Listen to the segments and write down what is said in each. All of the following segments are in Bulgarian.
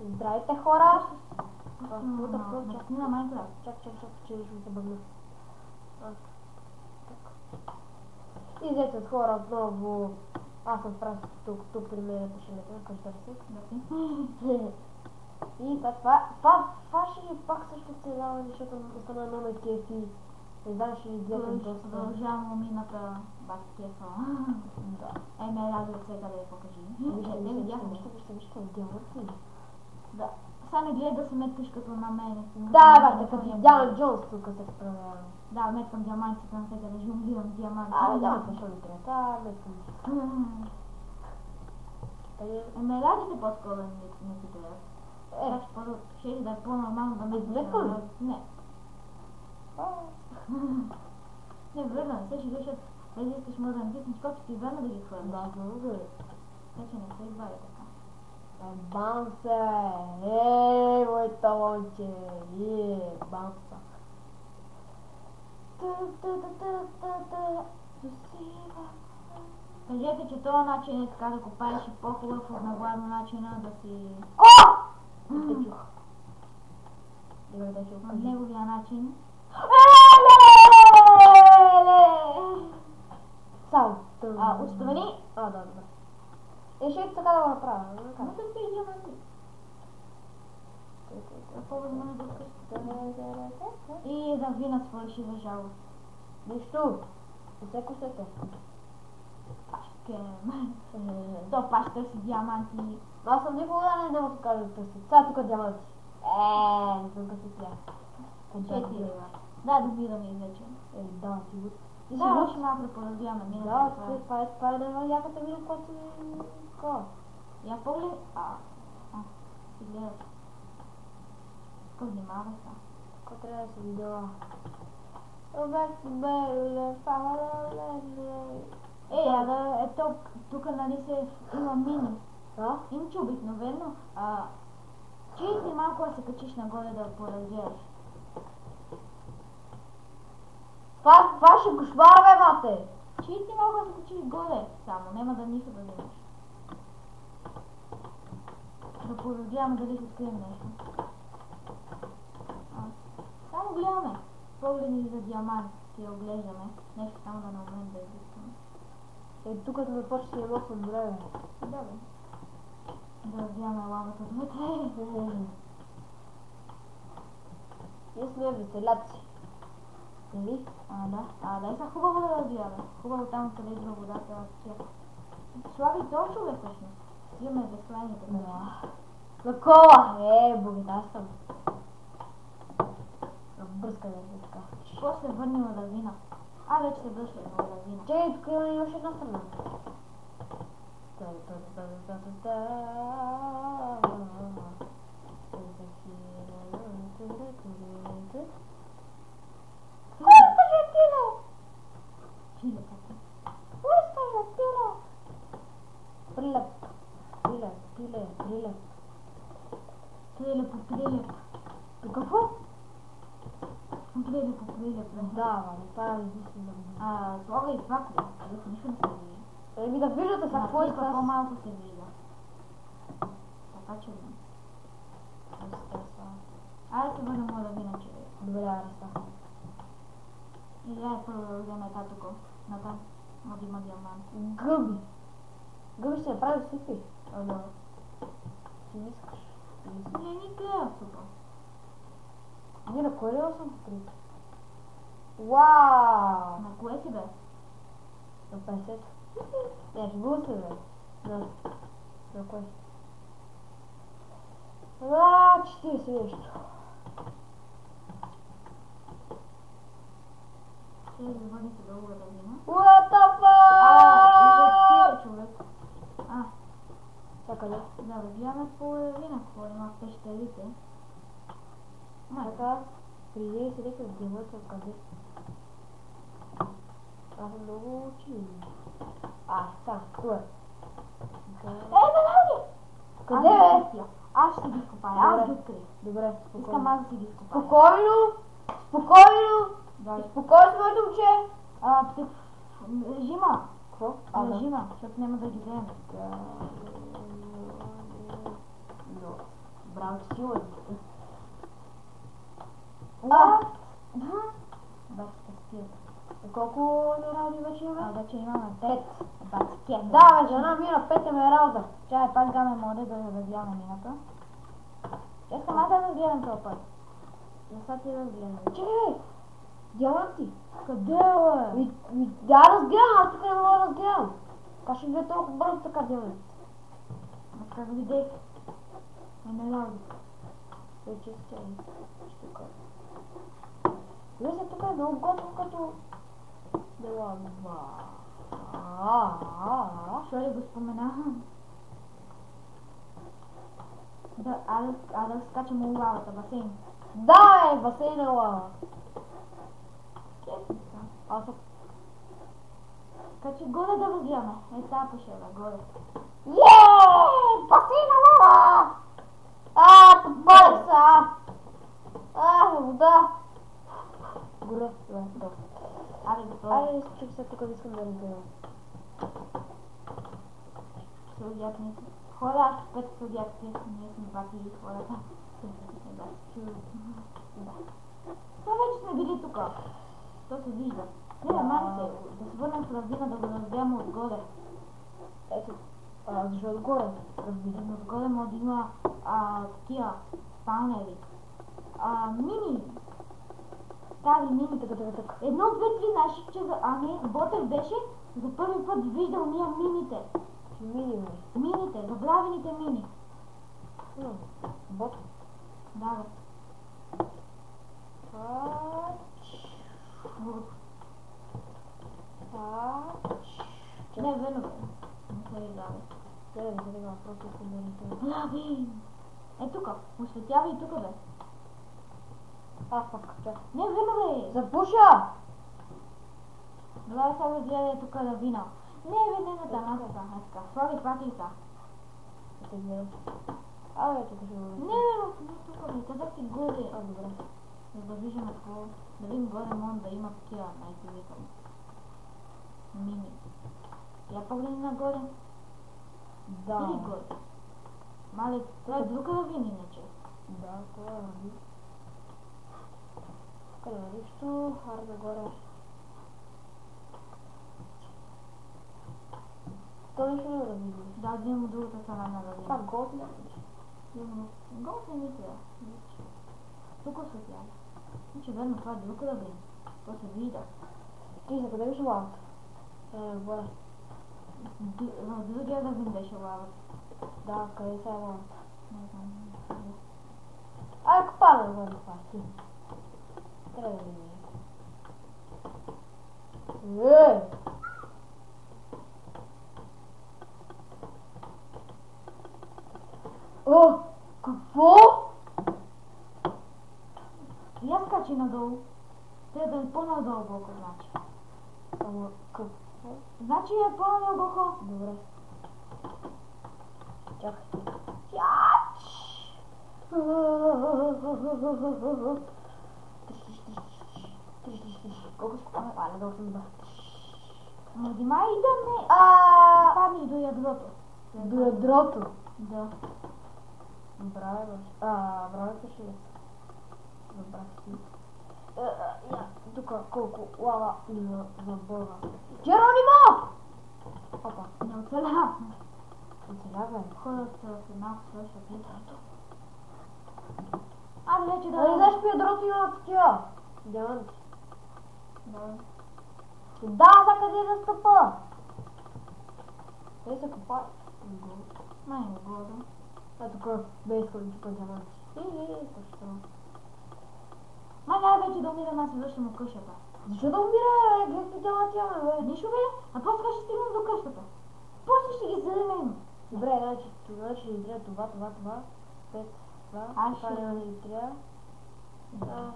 Здравейте хора! Начни на Майнкрафт. Чак, че ще ми се бъгна. Излезат хора отново. Аз съм просто тук при мен ще ме кажа се. И това ще пак също се дава, защото остана едно на кефи. Не знам, ще изгледам доста. Продължавам умината бак кефа. Да. Ме радва цвета да я покажи. Вижте, диаманти. Да. Сега не гледай да се меткаш като на мене. Да, бе, като Диана Джонс тук се справя. Да, меткам диамантите на всеки режим, гледам диаманти. Диаманти, защо ми трябва? Меткам. Радите по-скоро да не ти трябва. Ще да е по-нормално да меткаш. Не. Не, върна, сега ще решат, дали искаш може да натиснеш копчето и верно да ги хвърляш. Да, много е. Така че не се избави така. Банса! Мой талонче! Банса! Кажете, че този начин е така да копаеш и по-хубав от нагледно начина да си... О! Те чух. Добре, да ще го кажа. Неговия начин. Сау! Отстъвани! Да. Ще така да го направя. Но да си диаманти. По-възможно да искаш. И да вина свърши за жалост. Нищо! Не се кусете. Пашкем. То паш търси диаманти. Аз съм никога не мога да кажа да търси. Сега тук диаманти. Не съм къси тя. Да, добираме вече. Да, сигурно. Да, още малко да поразвяваме. Да, това е най-яката видео, която си... Я поглед... Си гледаш. Тук внимавай са. Какво трябва да се видео? Ето, тук нали се има мини. Да? Имче обикновено. Чуй малко да се качиш нагоре да поразгледаш. Това ще го швара, бе, мате! Чуй малко да се качиш горе само, няма да нищо да вземеш. Да поразгледаме дали ще открием нещо. Само гледаме. Погледни за диамант си оглеждаме. Нещо само да не умеем да изискаме. Тук като ме почти не мога съм добре, бе. Да, бе. Да развиваме лавата отвътре. Ние сме веселяци. Нали? Да, са хубаво да развиваме. Хубаво там, къде идва водата. Слагай този човек всъщност. Имаме безкрайните. Такова! Богата съм. Бръскане се така. После се върнем на лавина. Вече се връщаме на лавина. Чей, тук имаш една страна. Кой е стажатило? Филе, какво? Кой е стажатило? Прилеп. Прилеп по прилеп. Какво? Прилеп по прилеп. Да, това е измислено. Слагай това, където нищо не се вижда. Да виждате сега какво иска. По-малко се вижда. Така че не. Да се върнем на лавина, че... Добре, ареста. Или първо да вземе татуко. На там. Може има диамант. Гъби ще направи супи. Ама... Ти не искаш. Не ни гледа супа. Ние на кой лева съм покрит? Вау! На кое си бе? На 50. Не, шегува се бе. На кое? 40 нещо. Ще завърни се дълго да вина. What the fuck? Излезтия човек. Чакай, да разбираме по лавина, какво има в пещерите. Така, преди се дека диамант от къде? Аз съм много учил. Тук. Белаги! Къде бе? Аз ще ги изкопая, аз ги открих. Добре, искам аз да си ги изкопая. Спокойно! Спокойно, моето момче! Режима! Какво? Режима, защото няма да ги вземем. силен. Баш спил. Колко емералди вече имаме? Вече имаме 5 баскета. Да, бе, жена мина 5 емералда. Чай, пак даме моде да разгледаме мината. Искам аз да разгледам този път. Не са ти разгледам. Чекай! Диаманти! Къде е? Да, разгледам, аз тук не мога да разгледам. Как ще гледа толкова бързо така диаманти? Как видех? Емералди. Вече стяга. Штука. Вижте, тук е много готово като... Дела два. Що ли го споменаха? Да скачаме у лавата, басейн. Да, басейн е лава. Кефи са. Аз съм... Качи горе да разгледаме. Тази пушева, горе. Басейн е лава! Попадах се, вода. Горе, това. Айде, чух се тук, да искам да разгледам. Съдят не си. Хора, аз пет съдят, ние сме бати и хората. Да. Това вече сме били тук. То се вижда. Не, мани се, да се върнем в равнина, да го разгледаме отгоре. Ето, защо отгоре? Разбирам, отгоре може да има такива спаунери. Мини. Стари мини, така. Едно, две, три, знаеш, че Ботев беше за първи път виждал ние мините. Мините, забравените мини. Ботев? Да, бе. Не, верно, бе. Не се вижда, бе. Не се вижда, просто коментирам. Лавин! Е, тука. Осветява и тука, бе. Пак, чак. Не, верно, бе. Запуша! Гледай сега гледай тука лавина. Не, не, там, така. Слагай паки са. Ще гледам. Тук ще го не, тука, бе. Казах ти горе. Добре. За да виждаме какво. Да видим горе може да има такива най-тивителни. Мини. Я погледни нагоре. Да. Или горе. Мале, това е друг равин иначе. Да, това е равин. Тук няма нищо, нагоре. То нищо не равин. Да, взимам от другата страна на равина. Пак голд ли? Голд не мисля. Тук светя. Значи верно, това е друг равин. То се вижда. Ти за къде беше лавата? Горе. Другия равин беше лавата. Да, къде са лавата? Не знам. Ако падна горе това, ти. Трябва да видим. Какво? И аз качи надолу. Трябва да е по-надълбоко, значи. Ама какво? Значи е по-надълбоко. Добре. Чакай. Колко ще паля да отмина? Внимай и да не паднеш до ядрото. До ядрото? Да. Браво ще ли? Добре си. Тук колко лава има за Бога. Джеронимо! Опа. Не оцеля. Оцеля. Хората с една свършат ядрото. Аз вече да... знаеш по ядрото има такива? Диаманти. Да, за къде да стъпа? Къде се копае? Май не го да. Тук бе искам тук диаманти. Защо? Май няма вече да умирам, аз се връщам от къщата. Защо да умира, бе? Какви диаманти имаме, бе? Нищо, бе. А после как ще стигнем до къщата? После ще ги вземем. Добре, значи ни трябва това. Пет, това. Това няма да ни трябва. Да.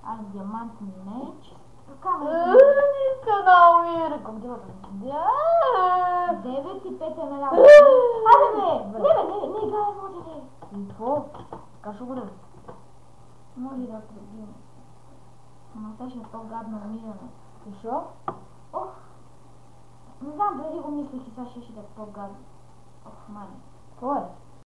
Аз диамантни меч. Така ме. Не иска да умира. Колко диаманта? 9 и 5 е на Айде, бе! Не играе, може ли? Какво? Как ще бъде? Може да пробим. Ама сега ще е по-гадно умиране. Защо? Ох! Не знам, преди го мислех и сега ще е по-гадно. Ох, мани. Какво е?